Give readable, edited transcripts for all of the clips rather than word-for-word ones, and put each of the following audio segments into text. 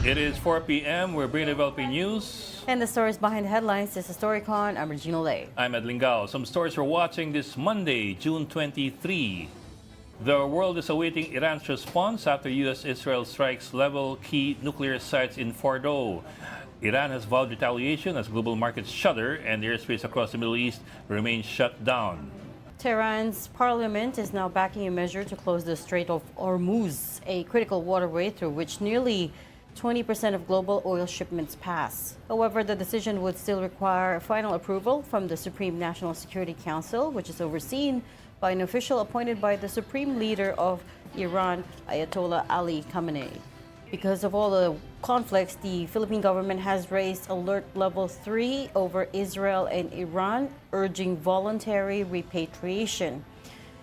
It is 4 p.m. We're bringing developing news. And the stories behind the headlines. This is Storycon. I'm Regina Lay. I'm Ed Lingao. Some stories we're watching this Monday, June 23. The world is awaiting Iran's response after U.S.-Israel strikes level key nuclear sites in Fordo. Iran has vowed retaliation as global markets shudder and airspace across the Middle East remains shut down. Tehran's parliament is now backing a measure to close the Strait of Hormuz, a critical waterway through which nearly 20% of global oil shipments pass. However, the decision would still require final approval from the Supreme National Security Council, which is overseen by an official appointed by the supreme leader of Iran, Ayatollah Ali Khamenei. Because of all the conflicts, the Philippine government has raised alert level 3 over Israel and Iran, urging voluntary repatriation.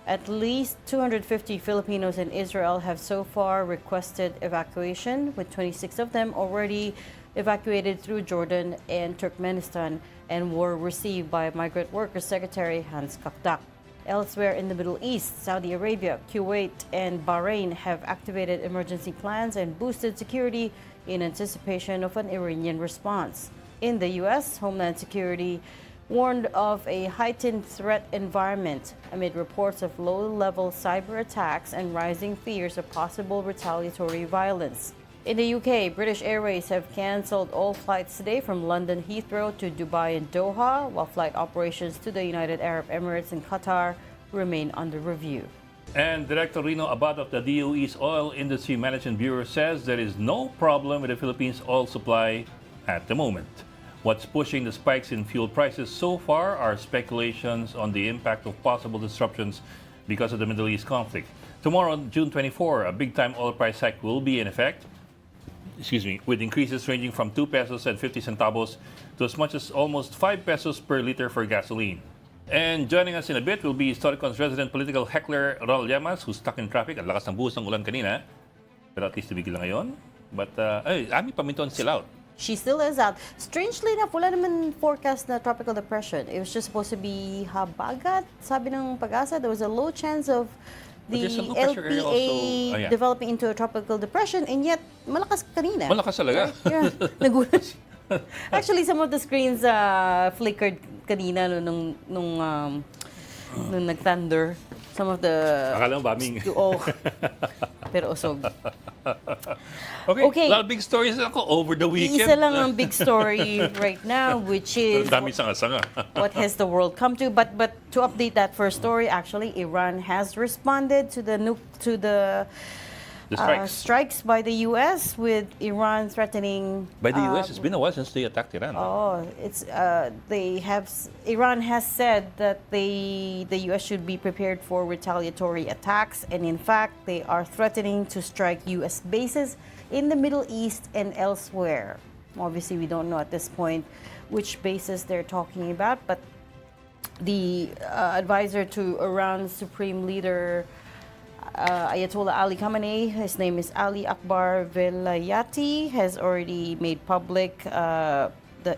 At least 250 Filipinos in Israel have so far requested evacuation, with 26 of them already evacuated through Jordan and Turkmenistan and were received by Migrant Workers Secretary Hans Kakdak. Elsewhere in the Middle East, Saudi Arabia, Kuwait, and Bahrain have activated emergency plans and boosted security in anticipation of an Iranian response. In the U.S., Homeland Security warned of a heightened threat environment amid reports of low-level cyber attacks and rising fears of possible retaliatory violence. In the UK, British Airways have cancelled all flights today from London Heathrow to Dubai and Doha, while flight operations to the United Arab Emirates and Qatar remain under review. And Director Rino Abad of the DOE's Oil Industry Management Bureau says there is no problem with the Philippines' oil supply at the moment. What's pushing the spikes in fuel prices so far are speculations on the impact of possible disruptions because of the Middle East conflict. Tomorrow, June 24, a big-time oil price hike will be in effect. With increases ranging from 2 pesos and 50 centavos to as much as almost 5 pesos per liter for gasoline. And joining us in a bit will be Storycon's resident political heckler, Ronald Llamas, who's stuck in traffic. Ang lakas ng buhos ng ulan kanina. Pero at least tumigil na ngayon. But, Ami Paminton still out. She still is out. Strangely enough, wala naman forecast na tropical depression. It was just supposed to be habagat. Sabi ng Pag-asa, there was a low chance of the LPA developing into a tropical depression, and yet malakas kanina. Malakas talaga. Right? Yeah. Nagulat. Actually, some of the screens flickered kanina nung nag-thunder. Some of the... Akala mo bombing. Oh. Pero usog. Okay. A lot of big stories ako over the weekend. Isa lang ang big story right now, which is dami sanga-sanga. What has the world come to? But to update that first story, actually, Iran has responded to the strikes by the U.S. with Iran threatening. By the U.S., it's been a while since they attacked Iran. Oh, Iran has said that the U.S. should be prepared for retaliatory attacks, and in fact, they are threatening to strike U.S. bases in the Middle East and elsewhere. Obviously, we don't know at this point which bases they're talking about, but the advisor to Iran's supreme leader, Ayatollah Ali Khamenei, his name is Ali Akbar Velayati, has already made public the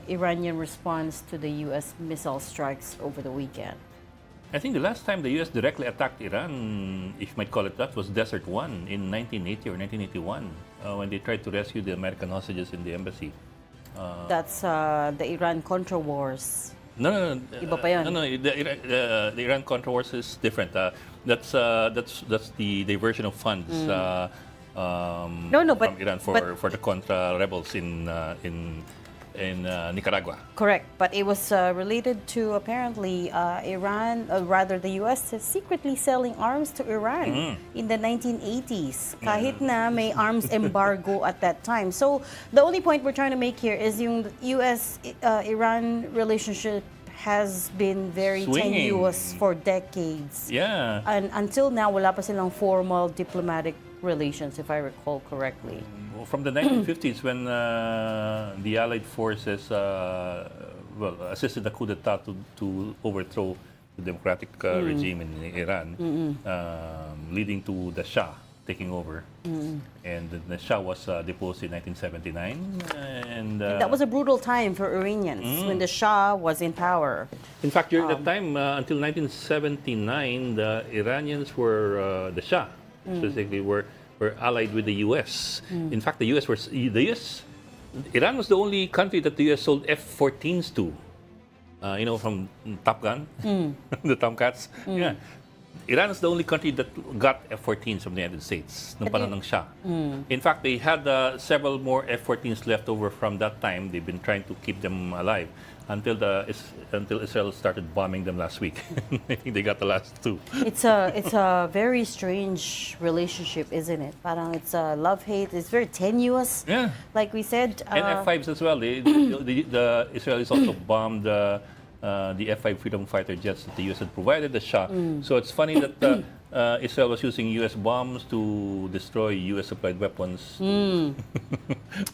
Iranian response to the U.S. missile strikes over the weekend. I think the last time the U.S. directly attacked Iran, if you might call it that, was Desert One in 1980 or 1981, when they tried to rescue the American hostages in the embassy. That's the Iran-Contra wars. No. Iba pa yan. No. The Iran-Contra wars is different. That's the diversion of funds from Iran for the Contra rebels in Nicaragua. Correct, but it was related to apparently Iran, rather the U.S. secretly selling arms to Iran in the 1980s. Kahit na may arms embargo at that time. So the only point we're trying to make here is yung U.S.-Iran relationship has been very tenuous for decades. Yeah. And until now, wala pa silang formal diplomatic relations, if I recall correctly. From the 1950s, when the Allied forces assisted the coup d'etat to overthrow the democratic regime in Iran, leading to the Shah taking over. And the Shah was deposed in 1979. And that was a brutal time for Iranians when the Shah was in power. In fact, during that time, until 1979, the Iranians were, the Shah specifically, were were allied with the U.S. In fact, Iran was the only country that the U.S. sold F-14s to. From Top Gun, the Tomcats. Yeah. Iran is the only country that got F-14s from the United States nung panahon ng Shah. In fact, they had several more F-14s left over from that time. They've been trying to keep them alive until Israel started bombing them last week. I think they got the last two. It's a very strange relationship, isn't it? Parang it's a love-hate. It's very tenuous. Yeah. Like we said. And F-5s as well. The Israelis also bombed the F-5 Freedom Fighter jets that the U.S. had provided the Shah. So it's funny that Israel was using U.S. bombs to destroy U.S.-supplied weapons to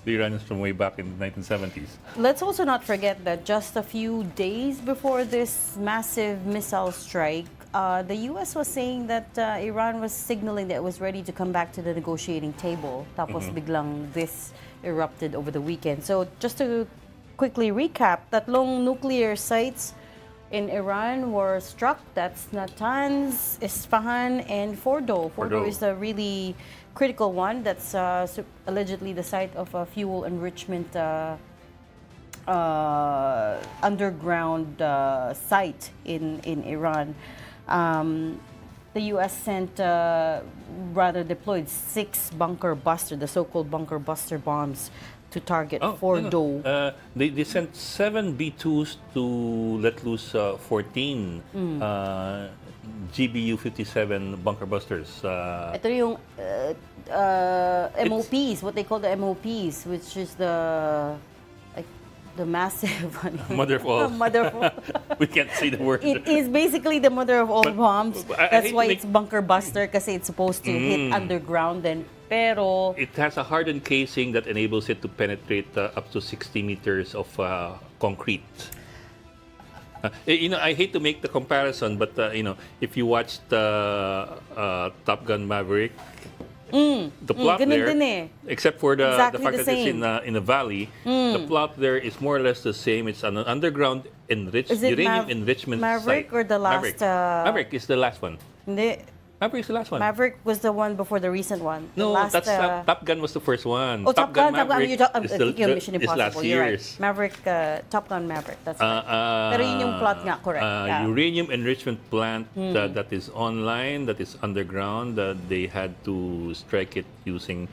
the Iranians from way back in the 1970s. Let's also not forget that just a few days before this massive missile strike, the U.S. was saying that Iran was signaling that it was ready to come back to the negotiating table. Tapos biglang this erupted over the weekend. So just to quickly recap, tatlong nuclear sites in Iran were struck. That's Natanz, Isfahan, and Fordo. Fordo is a really critical one. That's allegedly the site of a fuel enrichment underground site in Iran. The U.S. deployed 6 bunker buster, the so-called bunker buster bombs, to target Fordo. They sent 7 B-2s to let loose 14 GBU-57 bunker busters. Ito yung MOPs, what they call the MOPs, which is the massive mother of all. Mother of all. We can't say the word. It is basically the mother of all bombs. That's why it's bunker buster, kasi it's supposed to hit underground then. Pero it has a hardened casing that enables it to penetrate up to 60 meters of concrete. I hate to make the comparison, but if you watched Top Gun Maverick, the plot there, except for the fact that it's in a valley, the plot there is more or less the same. It's an underground uranium enrichment Maverick site. or the last? Maverick is the last one. Hindi. Maverick is the last one. Maverick was the one before the recent one. No, that's Top Gun was the first one. Oh, Top Gun Maverick is Mission Impossible. last You're year's. right. Maverick, Top Gun Maverick. That's right. Pero yun yung plot nga, correct. Yeah. Uranium enrichment plant that is online, that is underground. They had to strike it using,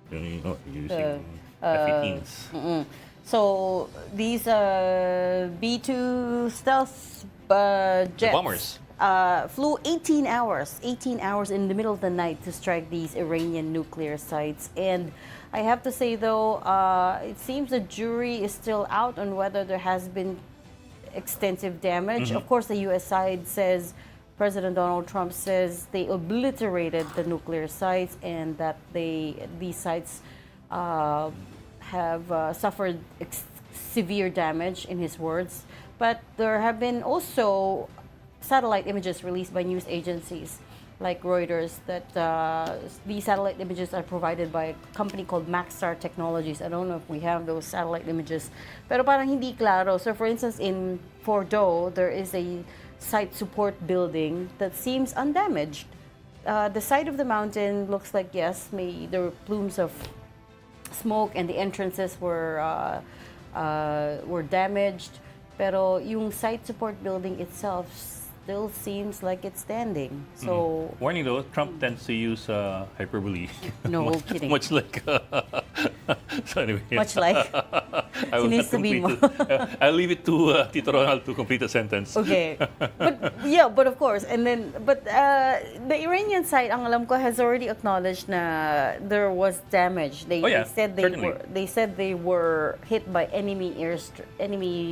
using F-18s. So these B-2 stealth jets. The bombers. Flew 18 hours in the middle of the night to strike these Iranian nuclear sites. And I have to say, though, it seems the jury is still out on whether there has been extensive damage. Of course, the U.S. side says, President Donald Trump says they obliterated the nuclear sites and that these sites have suffered severe damage, in his words. But there have been also satellite images released by news agencies like Reuters that these satellite images are provided by a company called Maxar Technologies. I don't know if we have those satellite images, pero parang hindi klaro. So for instance, in Fordo, there is a site support building that seems undamaged. The side of the mountain looks like, yes, there were plumes of smoke and the entrances were damaged. Pero yung site support building itself still seems like it's standing. So warning though, Trump tends to use hyperbole. No kidding. Much like. So anyway. Much like. He needs to be more. I'll leave it to Tito Ronald to complete the sentence. Okay, but of course, and then the Iranian side, ang alam ko, has already acknowledged na there was damage. They said they were hit by enemy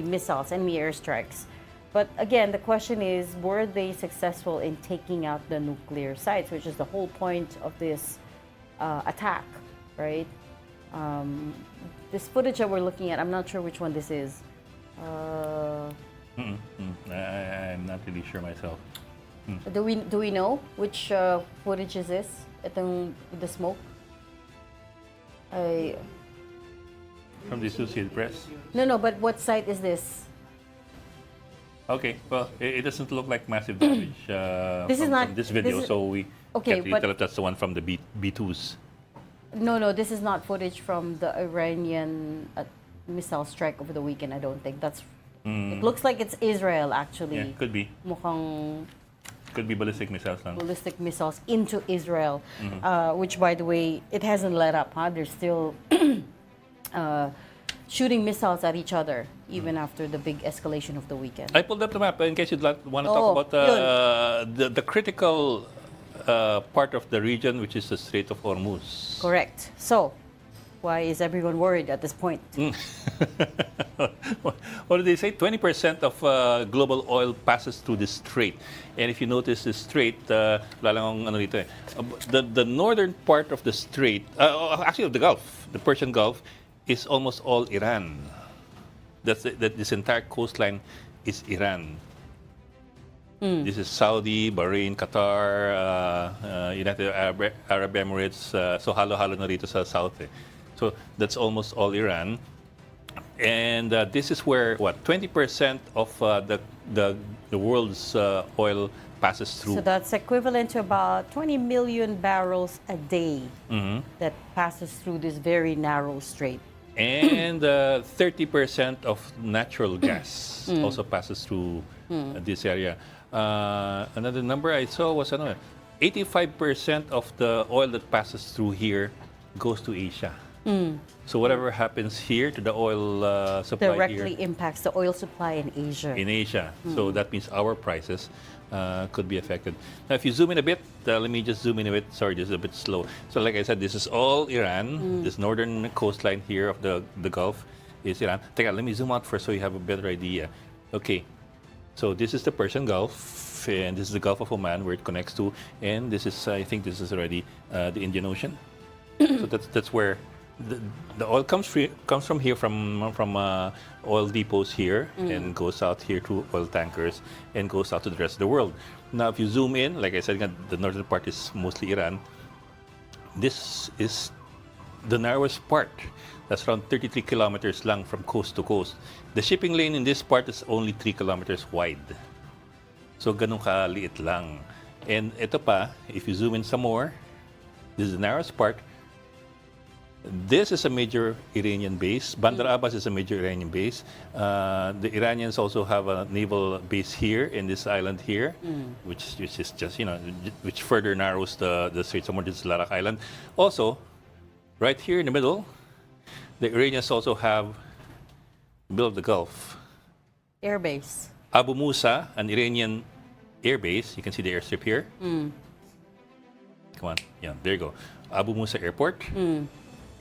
missiles, enemy airstrikes. But again, the question is, were they successful in taking out the nuclear sites, which is the whole point of this attack, right? This footage that we're looking at, I'm not sure which one this is. I'm not really sure myself. Do we know which footage is this? Itong with the smoke? From the Associated Press? No, but what site is this? Okay, well, it doesn't look like massive damage This is not from this video, so Okay, Can't really but tell if that's the one from the B2s. no, this is not footage from the Iranian missile strike over the weekend. I don't think that's. It looks like it's Israel actually. Yeah, could be. Mukhang Could be ballistic missiles lang. ballistic missiles into Israel, which, by the way, it hasn't let up. They're still shooting missiles at each other even after the big escalation of the weekend. I pulled up the map in case you'd want to Oh, talk about the critical part of the region, which is the Strait of Hormuz. Correct. So, why is everyone worried at this point? What did they say? 20% of global oil passes through the strait. And if you notice the strait, lalang ano dito eh, the northern part of the strait, actually of the Gulf, the Persian Gulf, is almost all Iran. That this entire coastline is Iran. This is Saudi, Bahrain, Qatar, United Arab Emirates. So halo-halo na rito sa south eh. So that's almost all Iran. And this is where, 20% of the world's oil passes through. So that's equivalent to about 20 million barrels a day that passes through this very narrow strait. And 30% of natural gas also passes through this area. Another number I saw was 85% of the oil that passes through here goes to Asia. So whatever happens here to the oil supply Directly here impacts the oil supply in Asia. in Asia. So that means our prices could be affected. Now, if you zoom in a bit, let me just zoom in a bit. Sorry, this is a bit slow. So like I said, this is all Iran. This northern coastline here of the Gulf is Iran. Teka, let me zoom out first so you have a better idea. Okay, so this is the Persian Gulf, and this is the Gulf of Oman where it connects to, and this is, I think this is already the Indian Ocean. So that's where the oil comes from here, from oil depots here, and goes out here to oil tankers and goes out to the rest of the world. Now, if you zoom in, like I said, the northern part is mostly Iran. This is the narrowest part. That's around 33 kilometers long from coast to coast. The shipping lane in this part is only 3 kilometers wide. So, ganun kaliit lang. And ito pa, if you zoom in some more, this is the narrowest part. This is a major Iranian base. Bandar Abbas is a major Iranian base. The Iranians also have a naval base here in this island here, which is just, which further narrows the Strait. Somewhere this is Larak Island. Also, right here in the middle, the Iranians also have, middle of the Gulf, Air base. Abu Musa, an Iranian air base. You can see the airstrip here. Come on. Yeah, there you go. Abu Musa Airport.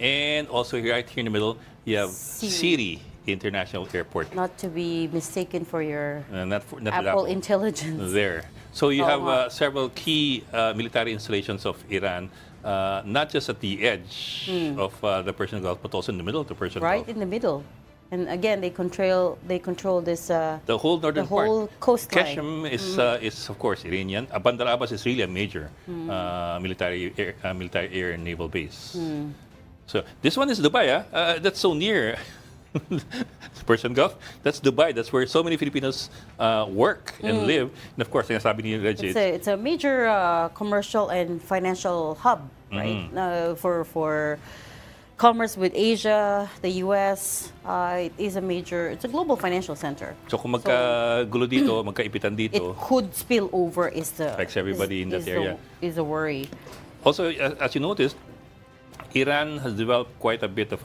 And also right here in the middle, you have Siri International Airport. Not to be mistaken for your Not Apple Intelligence. There. So you have several key military installations of Iran, not just at the edge of the Persian Gulf, but also in the middle of the Persian Gulf. Right in the middle. And again, they control this. The whole northern the whole part. coastline. Qashm is of course Iranian. Bandar Abbas is really a major military air and naval base. So this one is Dubai. That's so near Persian Gulf. That's Dubai. That's where so many Filipinos work and live. And of course, sinasabi ni Reggie, It's a major commercial and financial hub, right? For commerce with Asia, the U.S. It's a global financial center. so kung magkagulo dito, magkaipitan It dito, could spill over. affects everybody in that area. Is a worry. Also, as you noticed, Iran has developed quite a bit of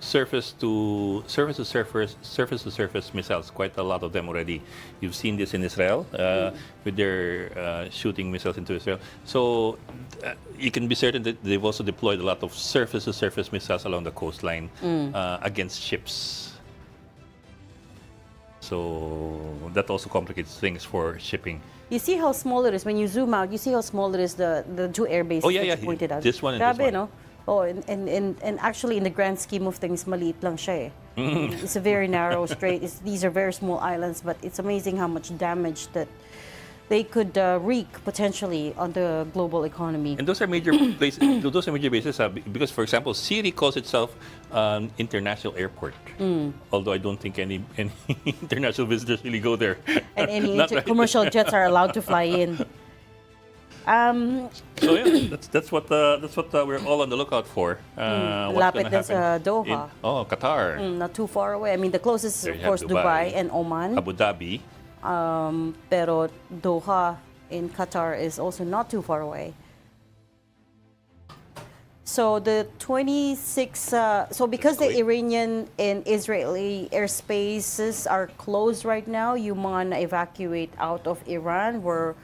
surface to surface missiles. Quite a lot of them already. You've seen this in Israel with their shooting missiles into Israel. So you can be certain that they've also deployed a lot of surface to surface missiles along the coastline against ships. So that also complicates things for shipping. You see how small it is when you zoom out. You see how small it is. The two air bases that you pointed out. This one and this one. No? Oh, and actually, in the grand scheme of things, maliit lang siya eh. It's a very narrow strait. These are very small islands, but it's amazing how much damage that they could wreak potentially on the global economy. And those are major places. Those are major bases because, for example, Siri calls itself an international airport. Although I don't think any international visitors really go there. And any commercial jets are allowed to fly in. So yeah, that's what we're all on the lookout for. What's Lapit gonna din sa happen Doha. Qatar. Not too far away. I mean, the closest, There of you have course, Dubai and Oman. Abu Dhabi. Pero Doha in Qatar is also not too far away. So the 26, so because the Iranian and Israeli airspaces are closed right now, you man evacuate out of Iran were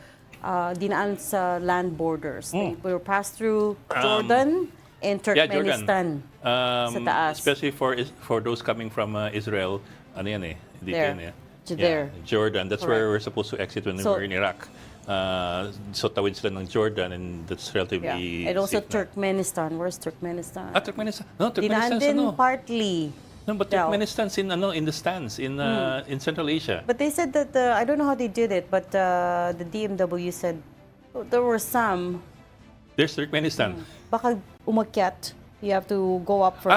dinaan sa land borders. They were passed through Jordan and Yeah, Jordan. Turkmenistan sa taas. Especially for those coming from Israel, ano yan eh? Dito There. yan eh. There. Jordan. That's Correct. where we're supposed to exit when we So- were in Iraq. So tawid sila ng Jordan, and that's relatively And also safe na. Turkmenistan. Where's Turkmenistan? Turkmenistan. No, Dinaan Turkmenistan din ano? partly. No, but daw. Turkmenistan's in the stands in Central Asia. But they said that, I don't know how they did it, but the DMW said there were some, There's Turkmenistan. baka umakyat. You have to go up first.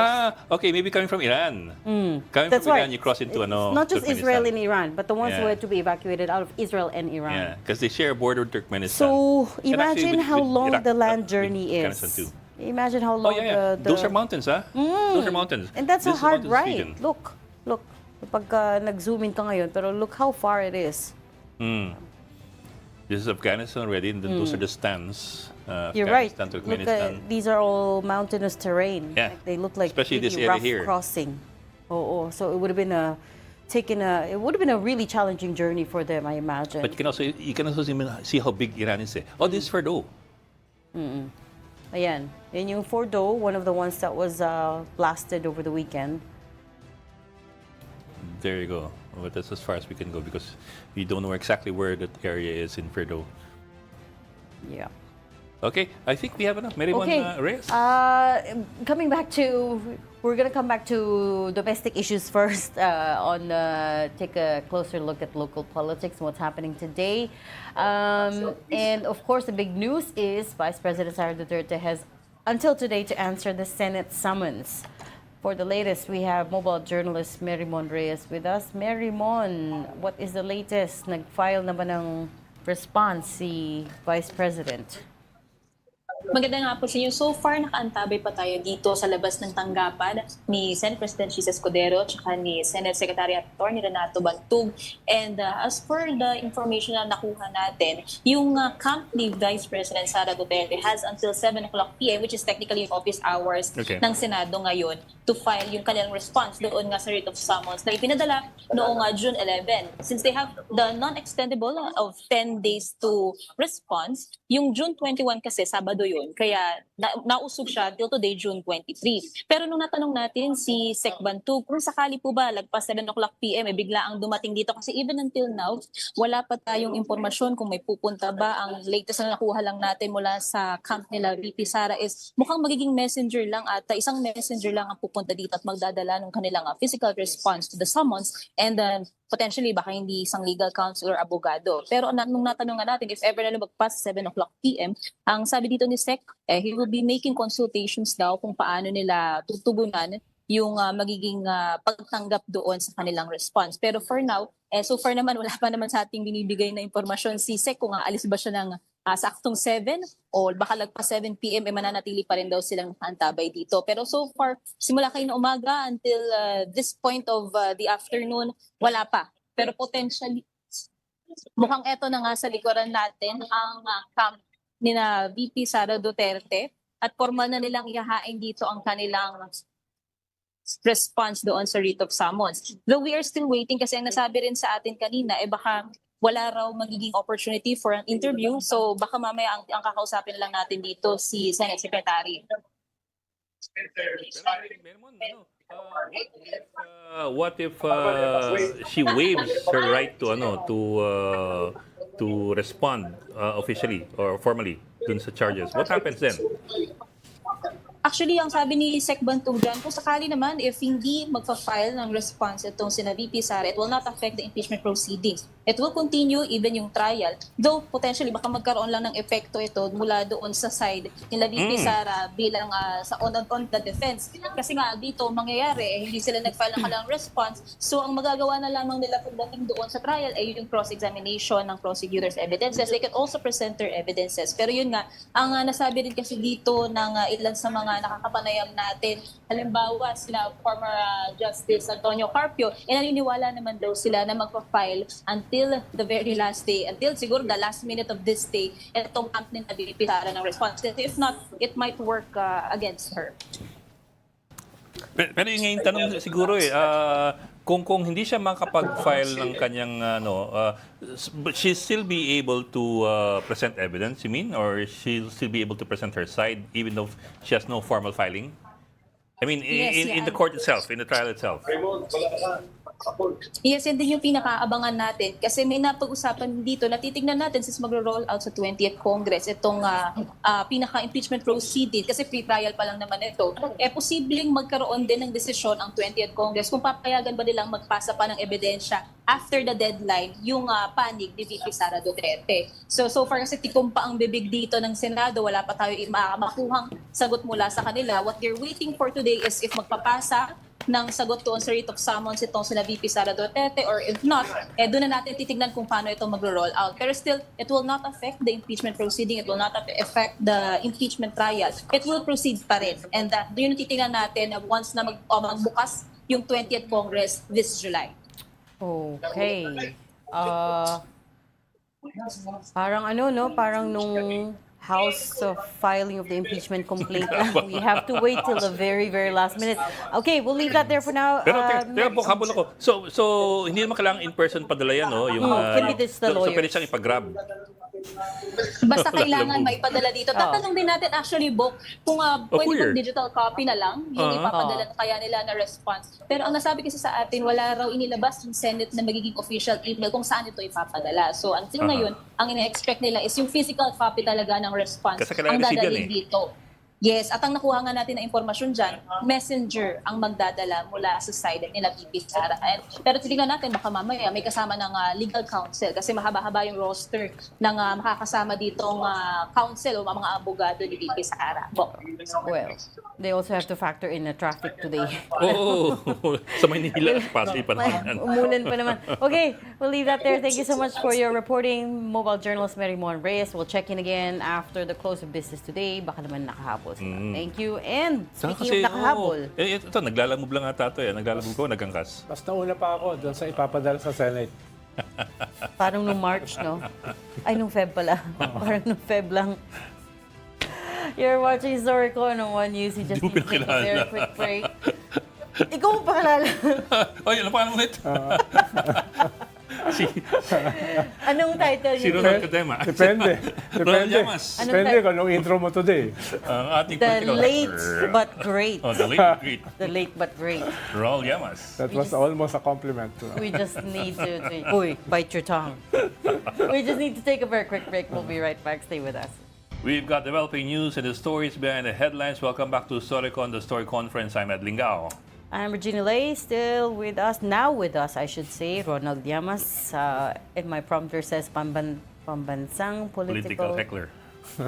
Okay, maybe coming from Iran. Coming That's from right. Iran, you cross into It's not just Turkmenistan. Israel and Iran, but the ones who Yeah. had to be evacuated out of Israel and Iran. Yeah, because they share a border with Turkmenistan. So And actually imagine with- how with long Iraq, the land with journey Afghanistan is. too. Imagine how Oh long yeah. the Those are mountains, huh? Those are mountains. And that's This a is hard mountainous ride. region. Look. Pag nag-zoom in ka ngayon, pero look how far it is. This is Afghanistan already, and then those are the stands. You're right. Afghanistan, Look, Turkmenistan. these are all mountainous terrain. Yeah. Like, they look like Especially this really area rough here. crossing. So it would have been a really challenging journey for them, I imagine. But you can also see how big Iran is. Oh, this is Fordo. Ayan. Yan yung Fordo, one of the ones that was blasted over the weekend. There you go. But that's as far as we can go because we don't know exactly where that area is in Fordo. Yeah. Okay, I think we have enough. Merimon Okay. Reyes. We're gonna come back to domestic issues first. Take a closer look at local politics and what's happening today. And of course, the big news is Vice President Sara Duterte has until today to answer the Senate summons. For the latest, we have mobile journalist Merimon Reyes with us. Merimon, what is the latest? Nag-file na ba ng response si Vice President? Maganda nga po sa inyo. So far, nakaantabay pa tayo dito sa labas ng tanggapan ni Senate President Chis Escudero at ni Senate Secretary Atty. Renato Bantug. And as for the information na nakuha natin, yung camp ni Vice President Sara Duterte has until 7 o'clock p.m., which is technically office hours ng Senado ngayon, to file yung kanilang response doon nga sa writ of summons na ipinadala noong June 11. Since they have the non-extendable of 10 days to response, yung June 21 kasi, Sabado yun, kaya nausog siya till today, June 23. Pero nung natanong natin si Sec Bantug, kung sakali po ba lagpas 7 o'clock p.m. bigla ang dumating dito kasi even until now, wala pa tayong impormasyon kung may pupunta ba. Ang latest na nakuha lang natin mula sa camp nila VP Sara is mukhang magiging messenger lang at isang messenger lang ang pupunta dito at magdadala ng kanilang physical response to the summons and potentially baka hindi isang legal counsel or abogado. Pero nung natanong nga natin, if ever na lumagpas 7 o'clock p.m., ang sabi dito ni Sec, he will be making consultations daw kung paano nila tutugunan yung magiging pagtanggap doon sa kanilang response. Pero for now, so far naman, wala pa naman sa ating binibigay na impormasyon si Sec kung aalis ba siya ng saktong 7 o baka lagpas 7 p.m. mananatili pa rin daw silang antabay dito. Pero so far, simula kayo na umaga until this point of the afternoon, wala pa. Pero potentially, mukhang eto na nga sa likuran natin ang camp ni na VP Sara Duterte at formal na nilang ihahain dito ang kanilang response doon sa writ of summons. Though we are still waiting kasi ang nasabi rin sa atin kanina, baka wala raw magiging opportunity for an interview. So baka mamaya ang kakausapin lang natin dito si Senate Secretary. What if she waives her right to respond officially or formally dun sa charges? What happens then? Actually, ang sabi ni Sec Bantug dyan, kung sakali naman, if hindi magpa-file ng response itong sina VP Sara, it will not affect the impeachment proceedings. It will continue even yung trial. Though potentially baka magkaroon lang ng epekto ito mula doon sa side nila VP Sara bilang sa on the defense. Kasi nga dito mangyayari, hindi sila nag-file ng kanilang response. So ang magagawa na lamang nila pagdating doon sa trial ay yung cross-examination ng prosecutors' evidences. They can also present their evidences. Pero yun nga, ang nasabi rin kasi dito ng ilan sa mga nakakapanayam natin, halimbawa sila former Justice Antonio Carpio, naniniwala naman daw sila na magpa-file until the very last day, until siguro the last minute of this day, itong camp nila VP Sara ng response. If not, it might work against her. Pero yung ngayon tanong siguro kung hindi siya makapag-file ng kanyang she still be able to present evidence, you mean? Or she'll still be able to present her side even though she has no formal filing? I mean, in the court itself, in the trial itself. Yes, and din yung pinakaabangan natin kasi may napag-usapan dito na titignan natin since magro-roll out sa 20th Congress itong pinaka-impeachment proceeding kasi pre-trial pa lang naman ito. Posibleng magkaroon din ng desisyon ang 20th Congress kung papayagan ba nilang magpasa pa ng ebidensya after the deadline yung panig ni VP Sara Duterte. So far kasi tikom pa ang bibig dito ng Senado, wala pa tayo makuhang sagot mula sa kanila. What they're waiting for today is if magpapasa ng sagot doon sa writ of summons itong sila VP Sara Duterte or if not, doon na natin titignan kung paano ito magro-roll out. Pero still, it will not affect the impeachment proceeding. It will not affect the impeachment trial. It will proceed pa rin. And yun yung titignan natin once na magbukas yung 20th Congress this July. Okay. Parang parang nung House filing of the impeachment complaint. We have to wait till the very, very last minute. Okay, we'll leave that there for now. Pero habol ako. So hindi naman kailangan in-person padala yan, no? Yung, can be this the so lawyers. pwede siyang ipag-grab. Basta kailangan maipadala dito. Tatanong din natin actually, Bok, kung pwede digital copy na lang yung ipapadala kaya nila na response. Pero ang nasabi kasi sa atin, wala raw inilabas yung Senate na magiging official email kung saan ito ipapadala. So until ngayon, ang ina-expect nila is yung physical copy talaga ng response ang dadalhin dito. Yes, at ang nakuha nga natin na impormasyon dyan, messenger ang magdadala mula sa side nila VP Sara. Pero tingnan natin, baka mamaya may kasama ng legal counsel kasi mahaba-haba yung roster ng makakasama ditong counsel o mga abogado ni VP Sara. Well, they also have to factor in the traffic today. Sa Maynila, Pasay pa naman. Umulan pa naman. Okay, we'll leave that there. Thank you so much for your reporting. Mobile journalist Mary Mon Reyes. We'll check in again after the close of business today. Baka naman nakahabol sila. Thank you. And speaking of nakahabol. Ito, naglalamove lang ata ito. Naglalamove ko, nagangkas. Mas nauna pa ako doon sa ipapadala sa Senate. Parang nung March, no? Ay, nung Feb pala. Parang nung Feb lang. You're watching Storycon on One News. You just need to take a very quick break. Ikaw ang pakilala. Oy, ano pa ulit? Anong title niyo? Si Ronald Cadema. Depende. Ronald Llamas. Depende kung anong intro mo today. Ating The political late actor. but great. Oh, the late but great. The late but great. Ronald Llamas. That was almost a compliment. We just need to... Uy, bite your tongue. We just need to take a very quick break. We'll be right back. Stay with us. We've got developing news and the stories behind the headlines. Welcome back to Storycon, the Story Conference. I'm Ed Lingao. I'm Regina Lay, still with us, now with us, I should say, Ronald Llamas. And my prompter says pambansang political heckler.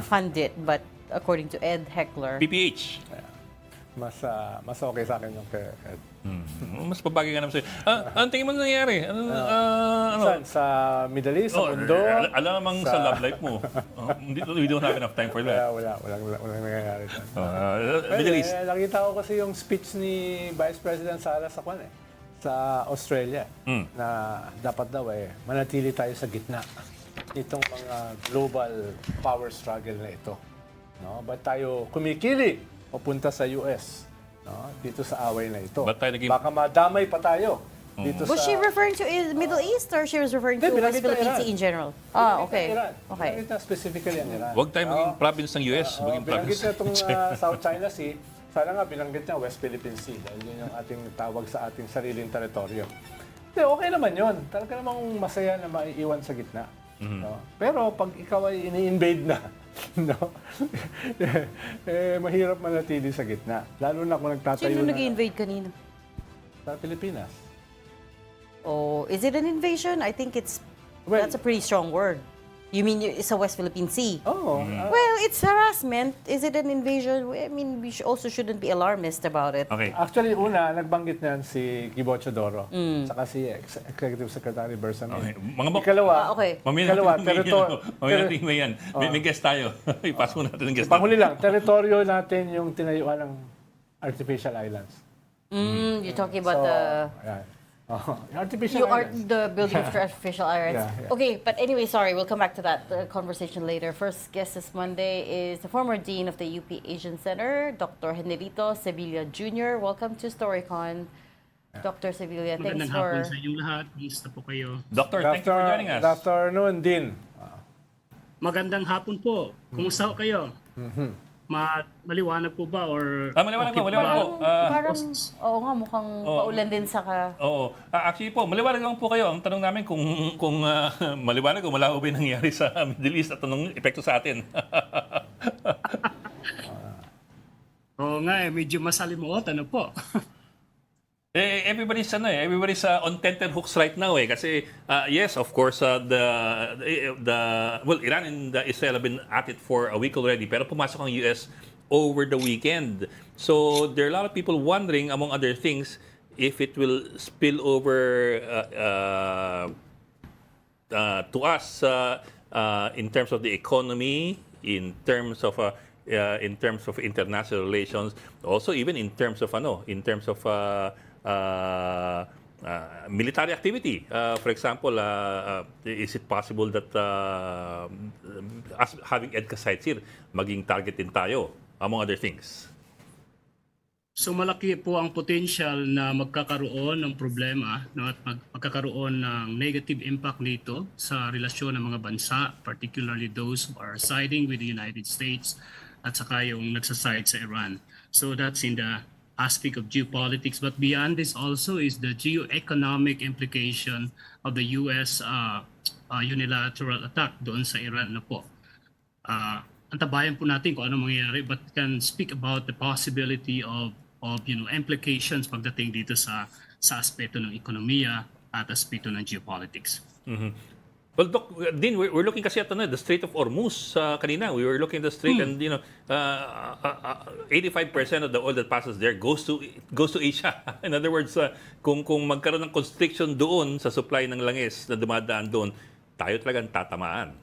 pundit, but according to Ed, heckler. PPH. Mas okay sa akin yung kay Ed. Mas pabagay ka naman sa'yo. Ang tingin mo nangyayari? Saan? Sa Middle East, sa mundo? Alam namang sa love life mo. We don't have enough time for that. Walang nangyayari. Middle East. Nakita ko kasi yung speech ni Vice President Sara sa Australia na dapat daw manatili tayo sa gitna nitong mga global power struggle na ito. No? Ba't tayo kumikili papunta sa US? No? Dito sa away na ito. Baka madamay pa tayo. Dito Was she referring to Middle East or she was referring to West Philippines in general? Okay. Binanggit na specifically ang Iran. Huwag tayo maging province ng US. Binanggit na itong South China Sea. Sana nga binanggit niya West Philippine Sea dahil yun yung ating tawag sa ating sariling teritoryo. Okay naman yun. Talaga namang masaya na maiiwan sa gitna. No? Pero pag ikaw ay ini-invade na, no? Mahirap manatili sa gitna. Lalo na kung nagtatayo Sino nag-invade kanina? Sa Pilipinas. Oh, is it an invasion? I think it's Well, That's a pretty strong word. You mean it's a West Philippine Sea? oh, Well, it's harassment. Is it an invasion? I mean, we also shouldn't be alarmist about it. Okay. actually, una, nagbanggit niyan si Gibo Chodoro, saka si Executive Secretary Bersamin. Okay. Mga bak- Ikalawa, Okay. ikalawa, Mamaya natin may yan. May guest tayo. Ipasok natin ang guest natin. panghuli lang, teritoryo natin yung tinayuan ng artificial islands. You're talking about Ayan. Artificial islands. the building of artificial islands. Yeah. Okay, but anyway, sorry, we'll come back to that conversation later. First guest this Monday is the former dean of the UP Asian Center, Dr. Generito Sevilla Jr. Welcome to Storycon. Dr. Sevilla, thanks Magandang hapon for... sa inyong lahat. Kumusta po kayo? Doctor, thank you for joining us. Good afternoon, Dean. Magandang hapon po. Kumusta ho kayo? Maliwanag po ba? Or Maliwanag po, maliwanag po. Parang, oo nga, mukhang paulan din sa ka... Oo. Actually po, maliwanag lang po kayo. Ang tanong namin kung maliwanag o malabo ba yung nangyari sa Middle East at anong epekto sa atin. Oo nga medyo masalimuot. Ano po? Everybody's on tenterhooks right now kasi yes, of course Iran and Israel have been at it for a week already, pero pumasok ang US over the weekend. So there are a lot of people wondering, among other things, if it will spill over to us in terms of the economy, in terms of international relations, also even in terms of military activity. For example, is it possible that us having EDCA sites here, maging target din tayo, among other things? So malaki po ang potential na magkakaroon ng problema, no, at magkakaroon ng negative impact nito sa relasyon ng mga bansa, particularly those who are siding with the United States at saka yung nagsaside sa Iran. So that's in the aspect of geopolitics, but beyond this also is the geoeconomic implication of the US unilateral attack doon sa Iran na po. Antabayan po natin kung ano mangyayari, but can speak about the possibility of implications pagdating dito sa aspeto ng ekonomiya at aspeto ng geopolitics. Well, Doc, Dean, we're looking kasi at the Strait of Hormuz kanina. We were looking at the Strait and 85% of the oil that passes there goes to Asia. In other words, kung magkaroon ng constriction doon sa supply ng langis na dumadaan doon, tayo talagang tatamaan.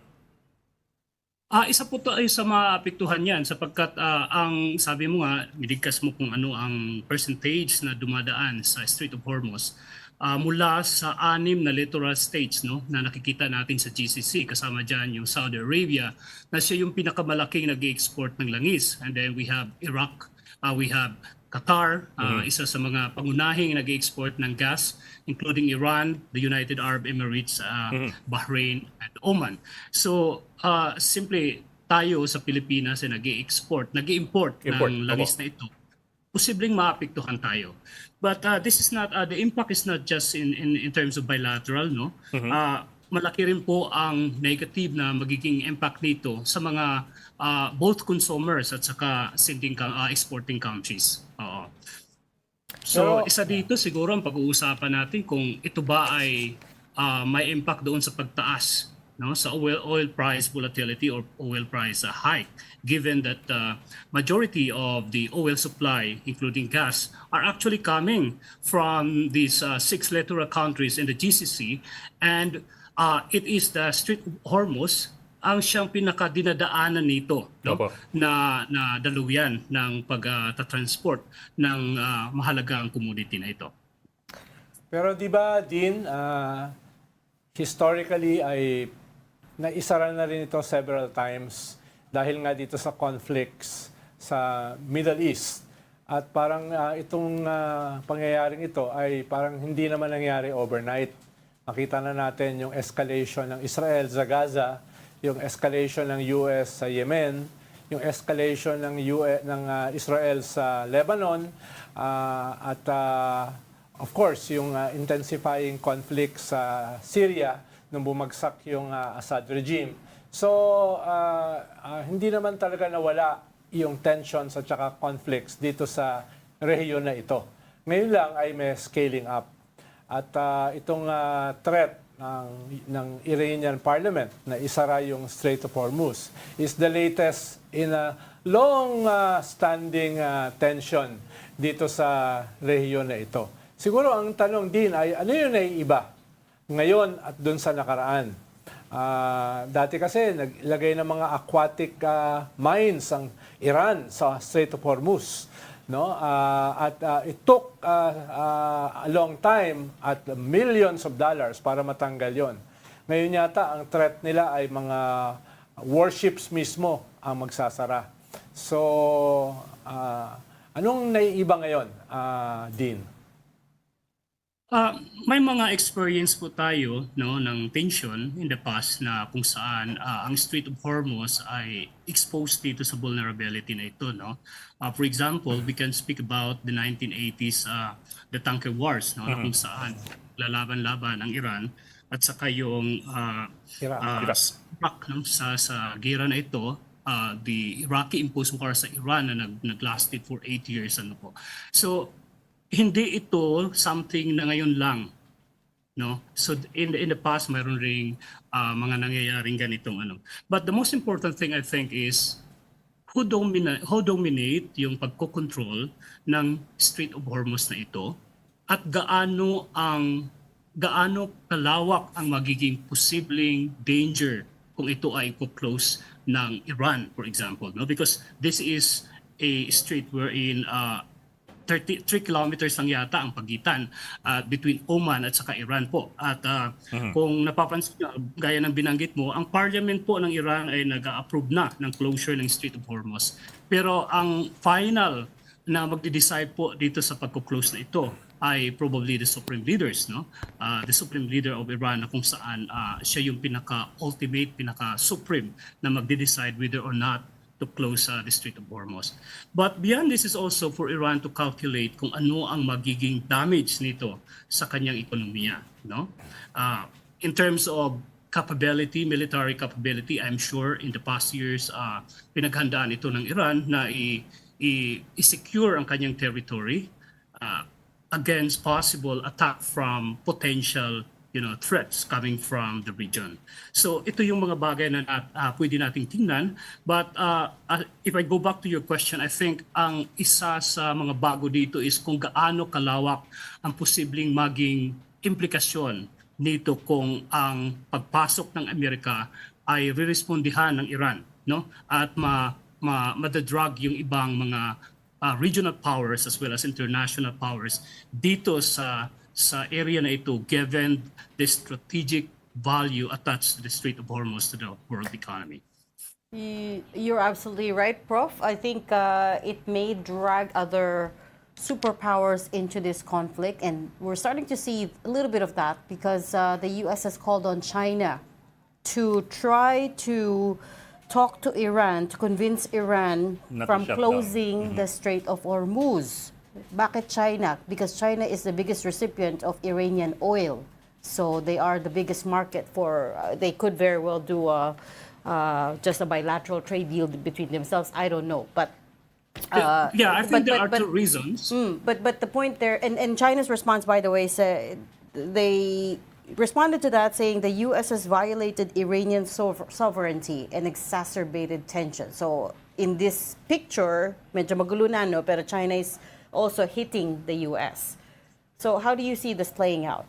Isa po to ay sa maapektuhan yan sapagkat ang sabi mo nga, binigkas mo kung ano ang percentage na dumadaan sa Strait of Hormuz. Mula sa 6 na littoral states, no, na nakikita natin sa GCC, kasama dyan yung Saudi Arabia, na siya yung pinakamalaking nag-export ng langis. And then we have Iraq, we have Qatar, isa sa mga pangunahing nag-export ng gas, including Iran, the United Arab Emirates, Bahrain, and Oman. So, simply tayo sa Pilipinas ay nag-import ng langis na ito. Posibleng maapektuhan tayo. But this is not the impact is not just in terms of bilateral, no. Malaki rin po ang negative na magiging impact nito sa mga both consumers at saka exporting countries. So isa dito siguro ang pag-uusapan natin kung ito ba ay may impact doon sa pagtaas, no, sa oil price volatility or oil price hike, given that majority of the oil supply, including gas, are actually coming from these 6 littoral countries in the GCC, and it is the Strait of Hormuz ang siyang pinakadinadaanan nito, no, na daluyan ng pagtatransport ng mahalagang commodity na ito. Pero di ba, Dean, historically ay naisara na rin ito several times dahil nga dito sa conflicts sa Middle East. At parang itong pangyayaring ito ay parang hindi naman nangyari overnight. Makita na natin yung escalation ng Israel sa Gaza, yung escalation ng US sa Yemen, yung escalation ng Israel sa Lebanon, at of course yung intensifying conflict sa Syria nung bumagsak yung Assad regime. So, hindi naman talaga nawala yung tensions at saka conflicts dito sa rehiyon na ito. Ngayon lang ay may scaling up. At itong threat ng Iranian Parliament na isara yung Strait of Hormuz is the latest in a long-standing tension dito sa rehiyon na ito. Siguro ang tanong din ay ano yung naiiba ngayon at doon sa nakaraan? Dati kasi naglagay ng mga aquatic mines ang Iran sa Strait of Hormuz, no? It took a long time at millions of dollars para matanggal yon. Ngayon yata ang threat nila ay mga warships mismo ang magsasara. So anong naiiba ngayon, Dean? May mga experience po tayo, no, ng tension in the past na kung saan ang Strait of Hormuz ay exposed dito sa vulnerability na ito, no. For example, we can speak about the 1980s the tanker wars, no, kung saan lalaban-laban ang Iran at saka yung Iraq, no, sa gera na ito. The Iraqi imposed war sa Iran na naglasted for 8 years, ano po. So hindi ito something na ngayon lang, no? So in the past mayroon ring mga nangyayaring ganitong ano. But the most important thing I think is who dominate yung pagko-control ng Strait of Hormuz na ito at gaano kalawak ang magiging posibleng danger kung ito ay close ng Iran, for example, no? Because this is a strait wherein 33 kilometers lang yata ang pagitan between Oman at saka Iran po. At kung napapansin nyo, gaya ng binanggit mo, ang parliament po ng Iran ay nag-approve na ng closure ng Strait of Hormuz. Pero ang final na magde-decide po dito sa pagko-close na ito ay probably the supreme leaders, no? The supreme leader of Iran na kung saan siya yung pinaka-ultimate, pinaka-supreme na magde-decide whether or not to close the Strait of Hormuz. But beyond this is also for Iran to calculate kung ano ang magiging damage nito sa kanyang ekonomiya, no? In terms of capability, military capability, I'm sure in the past years pinaghandaan ito ng Iran na i-secure ang kanyang territory against possible attack from potential threats coming from the region. So ito yung mga bagay na pwede nating tingnan. But if I go back to your question, I think ang isa sa mga bago dito is kung gaano kalawak ang posibleng maging implikasyon nito kung ang pagpasok ng Amerika ay rerespondihan ng Iran, no? At madadrag yung ibang mga regional powers as well as international powers dito sa area na ito, given the strategic value attached to the Strait of Hormuz to the world economy. You're absolutely right, Prof. I think it may drag other superpowers into this conflict, and we're starting to see a little bit of that because the U.S. has called on China to try to talk to Iran, to convince Iran from closing the Strait of Hormuz. Bakit China? Because China is the biggest recipient of Iranian oil. So they are the biggest market for, they could very well do just a bilateral trade deal between themselves. I don't know. But I think there are two reasons. But the point there, and China's response, by the way, said they responded to that saying the U.S. has violated Iranian sovereignty and exacerbated tension. So in this picture, medyo magulo na, no? Pero China is also hitting the U.S. So how do you see this playing out?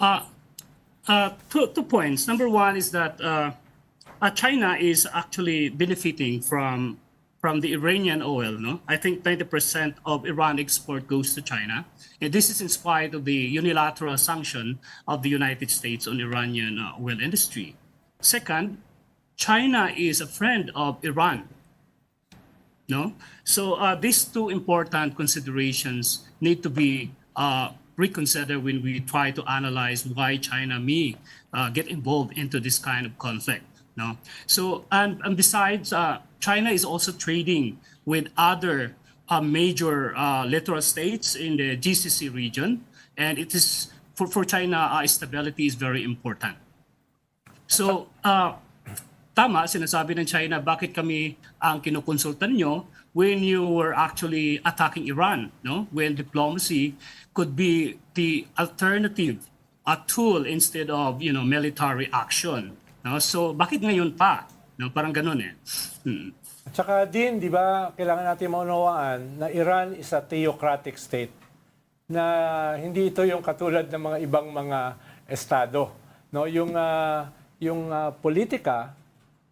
2 points. Number one is that China is actually benefiting from the Iranian oil. No, I think 90% of Iran export goes to China, and this is in spite of the unilateral sanction of the United States on Iranian oil industry. Second, China is a friend of Iran. No, so these two important considerations need to be reconsidered when we try to analyze why China may get involved into this kind of conflict. No, so and besides, China is also trading with other major littoral states in the GCC region, and it is for China stability is very important. So tama, sinasabi ng China, bakit kami ang kinukonsultan nyo when you were actually attacking Iran, no? When diplomacy could be the alternative a tool instead of military action. No? So bakit ngayon pa? No, parang ganun eh. At saka din, di ba, kailangan natin maunawaan na Iran is a theocratic state na hindi ito yung katulad ng mga ibang mga estado. No, yung politika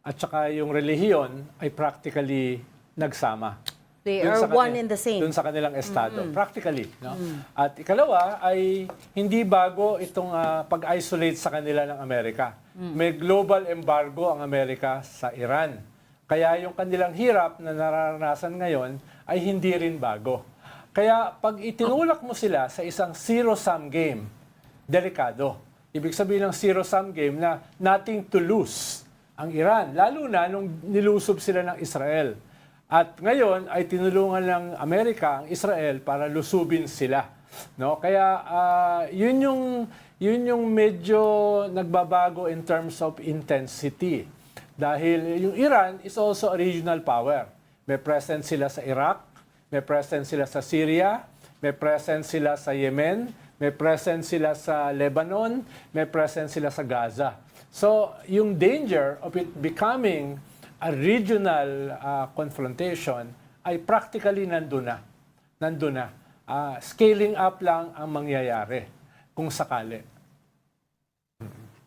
at saka yung relihiyon ay practically nagsama. They Dun are sa one in the same. Doon sa kanilang estado, practically. No? At ikalawa ay hindi bago itong pag-isolate sa kanila ng Amerika. May global embargo ang Amerika sa Iran. Kaya yung kanilang hirap na nararanasan ngayon ay hindi rin bago. Kaya pag itinulak mo sila sa isang zero-sum game, delikado. Ibig sabihin ng zero-sum game na nothing to lose ang Iran. Lalo na nung nilusob sila ng Israel. At ngayon ay tinulungan ng Amerika ang Israel para lusubin sila. No? Kaya yun yung medyo nagbabago in terms of intensity. Dahil yung Iran is also a regional power. May presence sila sa Iraq, may presence sila sa Syria, may presence sila sa Yemen, may presence sila sa Lebanon, may presence sila sa Gaza. So yung danger of it becoming a regional confrontation ay practically nandun na. Scaling up lang ang mangyayari kung sakali.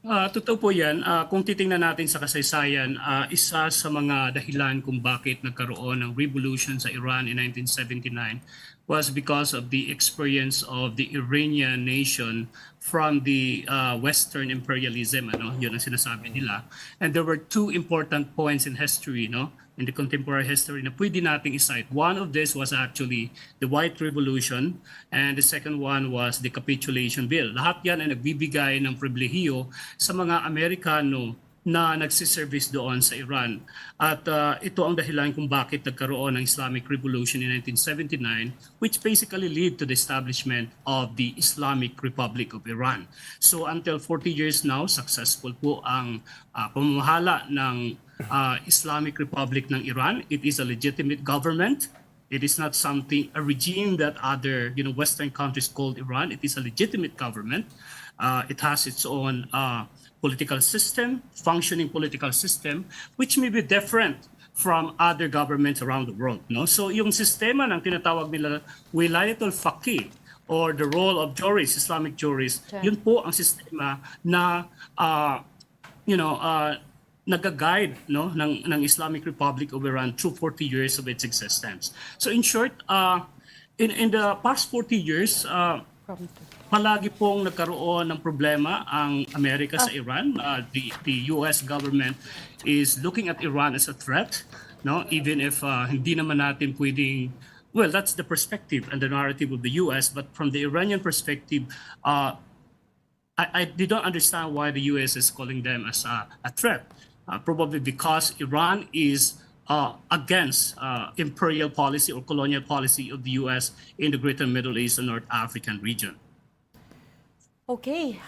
Totoo po yan. Kung titingnan natin sa kasaysayan, isa sa mga dahilan kung bakit nagkaroon ng revolution sa Iran in 1979 was because of the experience of the Iranian nation from the Western imperialism. Yun ang sinasabi nila. And there were two important points in history, in the contemporary history na pwede nating isite. One of this was actually the White Revolution, and the second one was the Capitulation Bill. Lahat yan ay nagbibigay ng pribilehiyo sa mga Amerikano na nagsiservice doon sa Iran. At ito ang dahilan kung bakit nagkaroon ng Islamic Revolution in 1979, which basically led to the establishment of the Islamic Republic of Iran. So until 40 years now, successful po ang pamamahala ng Islamic Republic ng Iran. It is a legitimate government. It is not a regime that other Western countries called Iran. It is a legitimate government. It has its own political system, functioning political system, which may be different from other governments around the world. No? So yung sistema ng tinatawag nila wilayatul faqih or the role of juries, Islamic juries, yun po ang sistema na nag-guide ng Islamic Republic of Iran through 40 years of its existence. So in short, in the past 40 years, palagi pong nagkaroon ng problema ang Amerika sa Iran. The US government is looking at Iran as a threat, even if hindi naman natin pwedeng, well, that's the perspective and the narrative of the US, but from the Iranian perspective, I did not understand why the US is calling them as a threat. Probably because Iran is against imperial policy or colonial policy of the US in the Greater Middle East and North African region. Okay,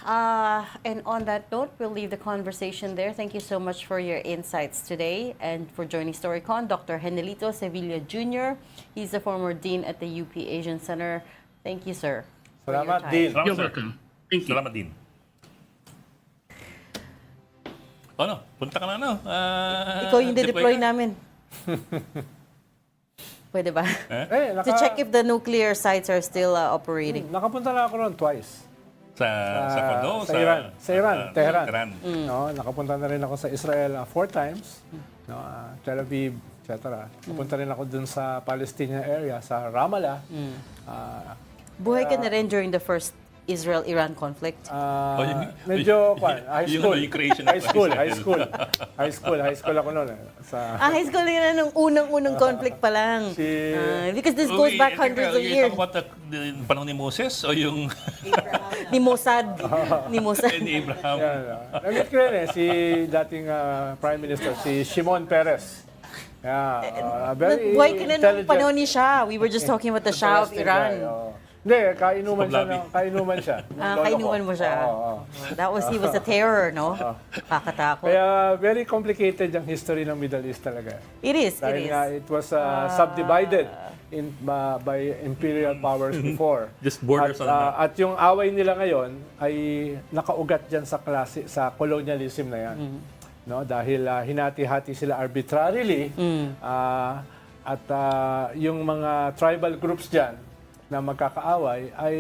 and on that note, we'll leave the conversation there. Thank you so much for your insights today and for joining Storycon. Dr. Henelito Sevilla Jr., he's the former dean at the UP Asian Center. Thank you, sir. Salamat, Dean. You're welcome. Thank you. Salamat din. Punta ka na, Ikaw yung deploy namin. Pwede ba? To check if the nuclear sites are still operating. Nakapunta na ako ron twice. Sa Kondo? Sa Iran, Tehran. No, nakapunta na rin ako sa Israel 4 times. Tel Aviv, etc. Napunta rin ako dun sa Palestinian area, sa Ramallah. Buhay ka na rin during the first Israel-Iran conflict? Medyo, high school. High school ako noon. High school na nung unang-unang conflict pa lang. Because this goes back hundreds of years. Are you talking about the panahon ni Moses o yung... Ni Mossad. Ni Abraham. Nag-meet ko rin si dating Prime Minister, si Shimon Peres. Very Buhay ka na nung intelligent. panahon ni Shah. We were just talking about the Shah of Iran. Hindi, kainuman siya. Kainuman mo siya. He was a terror, no? Kakatakot. Kaya very complicated yung history ng Middle East talaga. It is. Dahil nga, it was subdivided by imperial powers before. Just borders on the map. At yung away nila ngayon ay nakaugat dyan sa colonialism na yan. No, dahil hinati-hati sila arbitrarily at yung mga tribal groups dyan na magkakaaway ay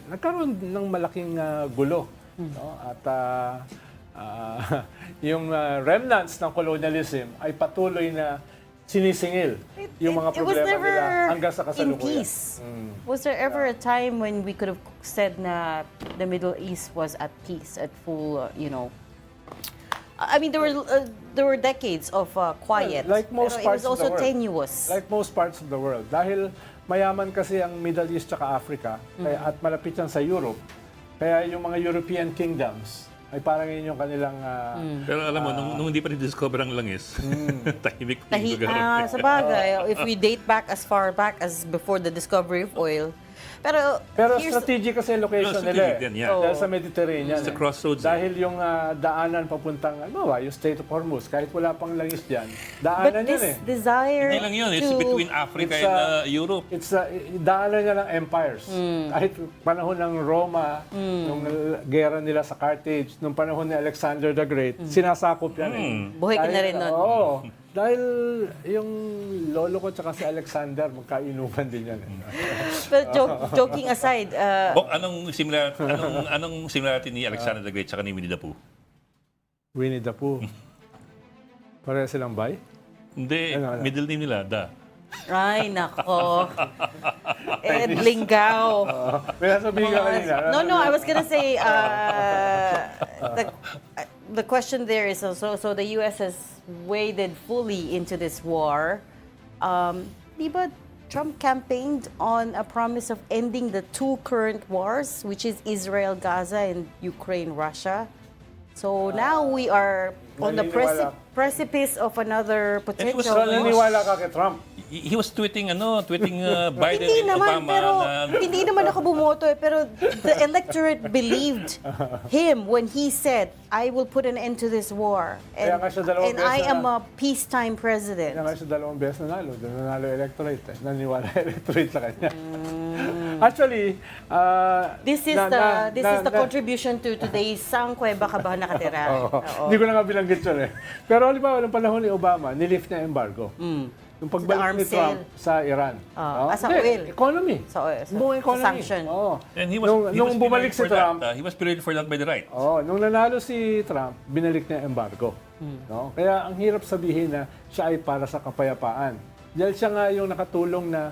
nagkaroon ng malaking gulo. No? At yung remnants ng colonialism ay patuloy na sinisingil yung mga It was problema never nila hanggang sa in kasalukuyan. peace. Was there ever a time when we could have said na the Middle East was at peace, at full, I mean, there were decades of quiet. Like most pero it parts was of the also world. tenuous. Like most parts of the world. Dahil mayaman kasi ang Middle East at Africa at malapit yan sa Europe. Kaya yung mga European kingdoms ay parang yun yung kanilang... Pero alam mo, nung hindi pa rin-discover ang langis, tahimik pa yung lugar. Sa bagay, if we date back as far back as before the discovery of oil. Pero here's- strategic kasi location nila Strategic din, yeah. Dahil sa Mediterranean. It's a crossroads. Dahil yung daanan papuntang, yung Strait of Hormuz, kahit wala pang langis dyan, but daanan this yun desire Hindi lang yun, it's to between Africa It's, and Europe. It's daanan niya ng empires. Kahit panahon ng Roma, nung gera nila sa Carthage, nung panahon ni Alexander the Great, sinasakop yan. Buhay ka na rin nun. Oo. Dahil yung lolo ko tsaka si Alexander, magkainuman din yan. But joking aside, Anong similarity ni Alexander the Great sa ni Winnie the Pooh? Winnie the Pooh. Pareha silang bay? Hindi, Ano? middle name nila, Da. ay nako. Ed Linggao. May sasabihin ka kanina. No, I was gonna say the question there is so the U.S. has waded fully into this war. Di ba Trump campaigned on a promise of ending the two current wars, which is Israel, Gaza, and Ukraine, Russia. So now we are on the naniniwala. precipice of another was potential. So, naniniwala ka kay Trump? He was tweeting Biden Hindi and naman, Obama pero na hindi naman ako bumoto eh. Pero the electorate believed him when he said, I will put an end to this war. Kaya nga siya dalawang And beses I am na- a peacetime president. Kaya nga siya dalawang beses nanalo. Doon nanalo electorate. Naniniwala electorate sa kanya. Actually, This is the contribution to today's Sang Kuweba Ka Ba Nakatira. Oo. Hindi ko na nga bilanggit yun eh. Pero halimbawa, noong panahon ni Obama, nilift niya embargo. Yung The pagbalik arms ni Trump sa Iran. sa Hindi, oil. economy. Sa oil, sa Buong economy. sanction. Oo. And he was, Nung bumalik si Trump, he was pilloried for that by the right. nung nanalo si Trump, binalik niya ang embargo. No? Kaya ang hirap sabihin na siya ay para sa kapayapaan. Dahil siya nga yung nakatulong na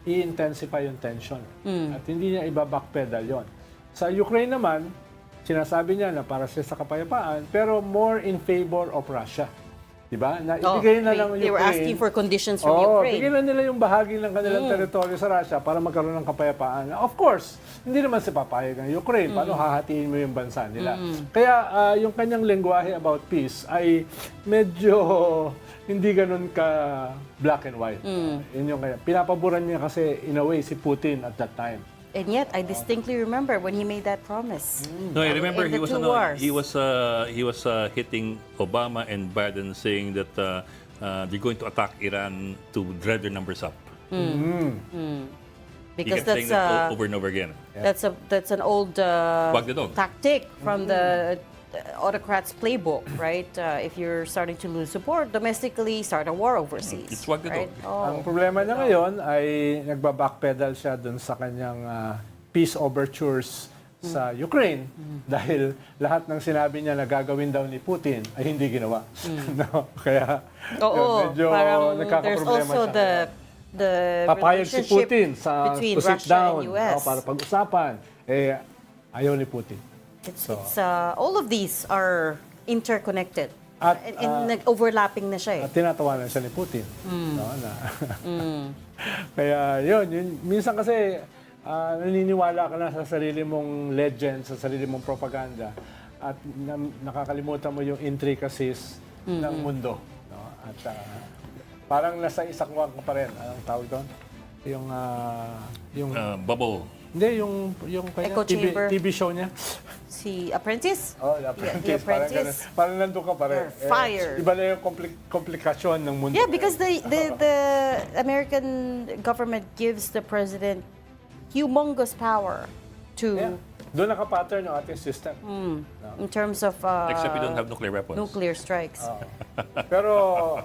i-intensify yung tension. At hindi niya iba-backpedal yon. Sa Ukraine naman, sinasabi niya na para siya sa kapayapaan, pero more in favor of Russia. Diba? Na ibigay na lang They were Ukraine. asking for conditions from Oo, Ukraine. bigyan na nila yung bahagi ng kanilang teritoryo sa Russia para magkaroon ng kapayapaan. Of course, hindi naman si papayag ng Ukraine. Paano hahatiin mo yung bansa nila? Kaya yung kanyang lengguwahe about peace ay medyo hindi ganun ka black and white. Yun yung kaya. Pinapaboran niya kasi in a way si Putin at that time. And yet, I distinctly remember when he made that promise. No, I remember In he the was two wars. he was hitting Obama and Biden, saying that they're going to attack Iran to drive their numbers up. He Because kept saying that over and over again. that's an old Wag the dog. tactic from the autocrat's playbook, right? If you're starting to lose support domestically, start a war overseas. It's wag the right? dog. Ang problema niya ngayon ay nagba-backpedal siya dun sa kanyang peace overtures sa Ukraine dahil lahat ng sinabi niya na gagawin daw ni Putin ay hindi ginawa. No? Kaya Oo, medyo parang there's nagkakaproblema also siya. the Papayag si relationship Putin between to sit Russia down and US. para pag-usapan. Ayaw ni Putin. It's all of these are interconnected. At, and nag-overlapping na siya eh. At tinatawanan siya ni Putin. No, Kaya yun, minsan kasi naniniwala ka na sa sarili mong legend, sa sarili mong propaganda, at nakakalimutan mo yung intricacies ng mundo. No? At parang nasa isang wag pa rin. Anong tawag doon? Yung Bubble. Hindi, yung kanya, Echo chamber. TV show niya. Si Apprentice? Oh, The Apprentice. The Apprentice. Parang nandun ka pa rin. You're fired. Iba na yung komplikasyon ng mundo. Yeah, because the American government gives the president humongous power to Yeah. Doon naka-pattern yung ating system. in terms of Except we don't have nuclear weapons. nuclear strikes. Pero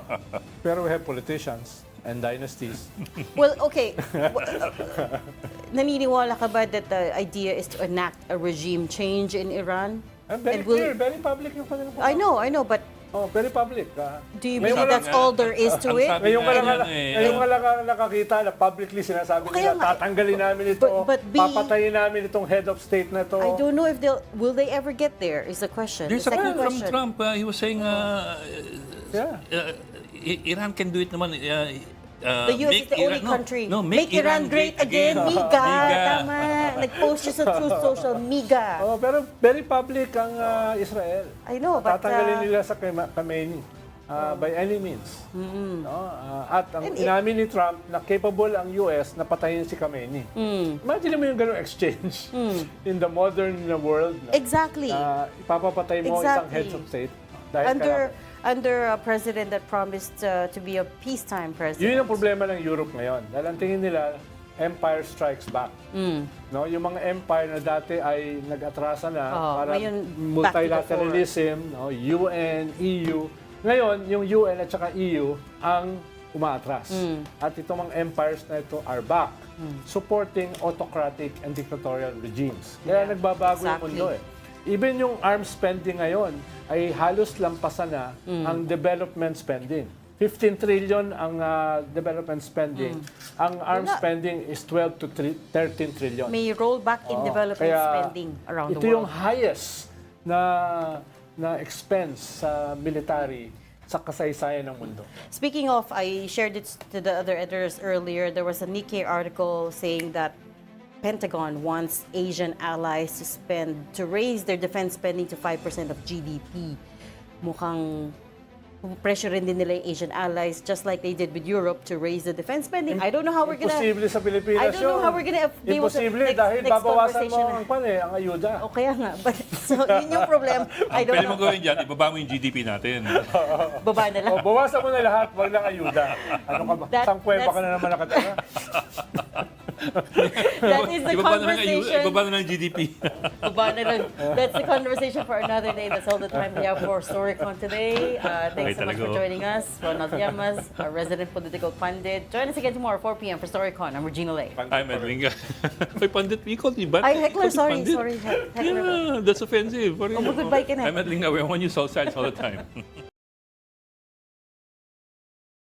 we have politicians and dynasties. Well, okay. Naniniwala ka ba that the idea is to enact a regime change in Iran? And very And will- clear, very public yung kanilang I know, but Oh, very public. do you Ngayon believe wala that's all there is to Ang it? sabi Ngayon ka lang, nga yan ngayon ka lang nakakita na publicly sinasabi Kaya nila, nga, tatanggalin namin ito, but B- papatayin namin itong head of state na to. I don't know if will they ever get there is the question. There's The a second quote from question. Trump. He was saying, Yeah. Iran can do it naman. The US is the only country. Make Iran great again. Miga. Tama. Nag-post siya sa Truth Social. Miga. Oh, pero very public ang Israel. I know, but Tatanggalin nila sa Khamenei by any means. No? At ang inamin ni Trump na capable ang US na patayin si Khamenei. Imagine mo yung ganung exchange in the modern world na, exactly. na ipapapatay mo isang Exactly. heads of state. Dahil Under a president that promised to be a peacetime president. yun ang problema ng Europe ngayon. Dahil ang tingin nila, empire strikes back. No, yung mga empire na dati ay nag-atrasa na para ngayon, back to the multilateralism, no, UN, EU. Ngayon, yung UN at saka EU ang umaatras. At itong mga empires na ito are back, supporting autocratic and dictatorial regimes. Kaya Yeah, nagbabago yung exactly. mundo eh. Even yung arms spending ngayon ay halos lampasan na ang development spending. 15 trillion ang development spending. Ang arms Wala. spending is 12 to 13 trillion. May rollback in development Kaya spending around ito the yung world. highest na expense sa military sa kasaysayan ng mundo. Speaking of, I shared it to the other editors earlier. There was a Nikkei article saying that Pentagon wants Asian allies to raise their defense spending to 5% of GDP. Mukhang pressure rin din nila yung Asian allies just like they did with Europe to raise the defense spending. I don't know how we're gonna... Imposible sa Pilipinas I don't know how we're gonna be able to... Imposible dahil next babawasan mo conversation. ang ayuda. O kaya nga. But, so, yun yung problem. I don't Pwede mo know. gawin dyan, ibaba mo yung GDP natin. Baba na lang. Bawasan mo na lahat, wag lang ayuda. Ano ka ba? Sangkweba ka na naman nakatira. That is the conversation. Ibaba na ng GDP. Baba na lang. That's the conversation for another day. That's all the time we have for Storycon today. Thanks so much for joining us. Ronald Llamas, our resident political pundit. Join us again tomorrow, 4 p.m. for Storycon. I'm Regina Lay. I'm Edwin. May pandit, we called you back. Ay, heckler, Called you sorry. pandit. Heckler. Yeah, that's offensive. Oh, goodbye ka na. I'm Edwin. I want you salt sides all the time.